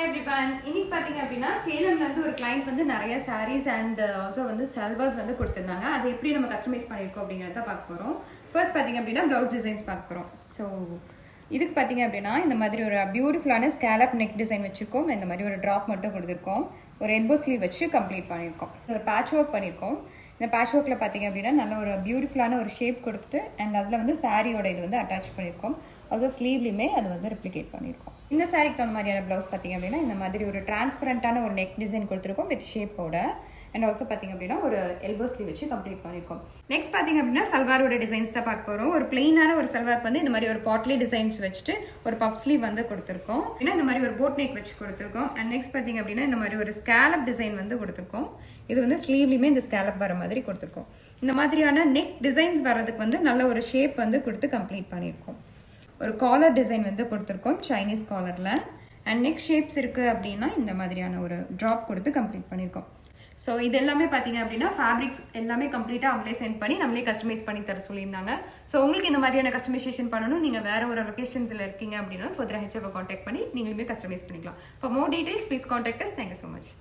everyone. இன்னைக்கு பாத்தீங்க அப்படினா சேலம்ல இருந்து ஒரு client வந்து நிறைய sarees and also வந்து salwars வந்து கொடுத்திருந்தாங்க. அதை எப்படி நம்ம கஸ்டமைஸ் பண்ணிருக்கோம் அப்படிங்கறத பார்க்க போறோம். ஃபர்ஸ்ட் பாத்தீங்க அப்படினா blouse designs பார்க்க போறோம். சோ இதுக்கு பாத்தீங்க அப்படினா இந்த மாதிரி ஒரு பியூட்டிஃபுல்லான scallop neck design வச்சிருக்கோம். இந்த மாதிரி ஒரு drop மட்டும் கொடுத்திருக்கோம். ஒரு elbow sleeve வச்சு கம்ப்ளீட் பண்ணிருக்கோம். ஒரு patch work பண்ணிருக்கோம். இந்த patch workல பாத்தீங்க அப்படினா நல்ல ஒரு பியூட்டிஃபுல்லான ஒரு ஷேப் கொடுத்துட்டு and அதுல வந்து சாரியோட இது வந்து அட்டாச் பண்ணிருக்கோம். also ஸ்லீவ்லயுமே அது வந்து ரெப்ளிகேட் பண்ணிருக்கோம். இந்த சாரிக்கு தகுந்த மாதிரியான ப்ளவுஸ் பார்த்தீங்க அப்படின்னா இந்த மாதிரி ஒரு டிரான்ஸ்பரண்டான ஒரு நெக் டிசைன் கொடுத்துருக்கோம் வித் ஷேப்போட அண்ட் ஆல்சோ பார்த்தீங்க அப்படின்னா ஒரு எல்போ ஸ்லீவ் வச்சு கம்ப்ளீட் பண்ணியிருக்கோம். நெக்ஸ்ட் பார்த்தீங்க அப்படின்னா சல்வாரோட டிசைன்ஸ் தான் பார்க்க போகிறோம். ஒரு பிளெயினான ஒரு சல்வாருக்கு வந்து இந்த மாதிரி ஒரு பாட்லி டிசைன்ஸ் வச்சுட்டு ஒரு பப் ஸ்லீவ் வந்து கொடுத்துருக்கோம். ஏன்னா இந்த மாதிரி ஒரு போட் நெக் வச்சு கொடுத்துருக்கோம். அண்ட் நெக்ஸ்ட் பார்த்தீங்க அப்படின்னா இந்த மாதிரி ஒரு ஸ்கேலப் டிசைன் வந்து கொடுத்துருக்கோம். இது வந்து ஸ்லீவ்லையுமே இந்த ஸ்கேலப் வர மாதிரி கொடுத்துருக்கோம். இந்த மாதிரியான நெக் டிசைன்ஸ் வர்றதுக்கு வந்து நல்ல ஒரு ஷேப் வந்து கொடுத்து கம்ப்ளீட் பண்ணியிருக்கோம். ஒரு காலர் டிசைன் வந்து கொடுத்துருக்கோம் சைனீஸ் காலரில். அண்ட் நெக்ஸ்ட் ஷேப்ஸ் இருக்குது அப்படின்னா இந்த மாதிரியான ஒரு ட்ராப் கொடுத்து கம்ப்ளீட் பண்ணியிருக்கோம். ஸோ இது எல்லாமே பார்த்தீங்க அப்படின்னா ஃபேப்ரிக்ஸ் எல்லாமே கம்ப்ளீட்டாக அவங்களே சென்ட் பண்ணி நம்மளே கஸ்டமைஸ் பண்ணி தர சொல்லியிருந்தாங்க. ஸோ உங்களுக்கு இந்த மாதிரியான கஸ்டமைசேஷன் பண்ணணும், நீங்கள் வேறு ஒரு லொக்கேஷன்ஸில் இருக்கீங்க அப்படின்னா ஃபர்தர் ஹெச்எஃப் காண்டாக்ட் பண்ணி நீங்களுமே கஸ்டமைஸ் பண்ணிக்கலாம். For more details please contact us. Thank you so much.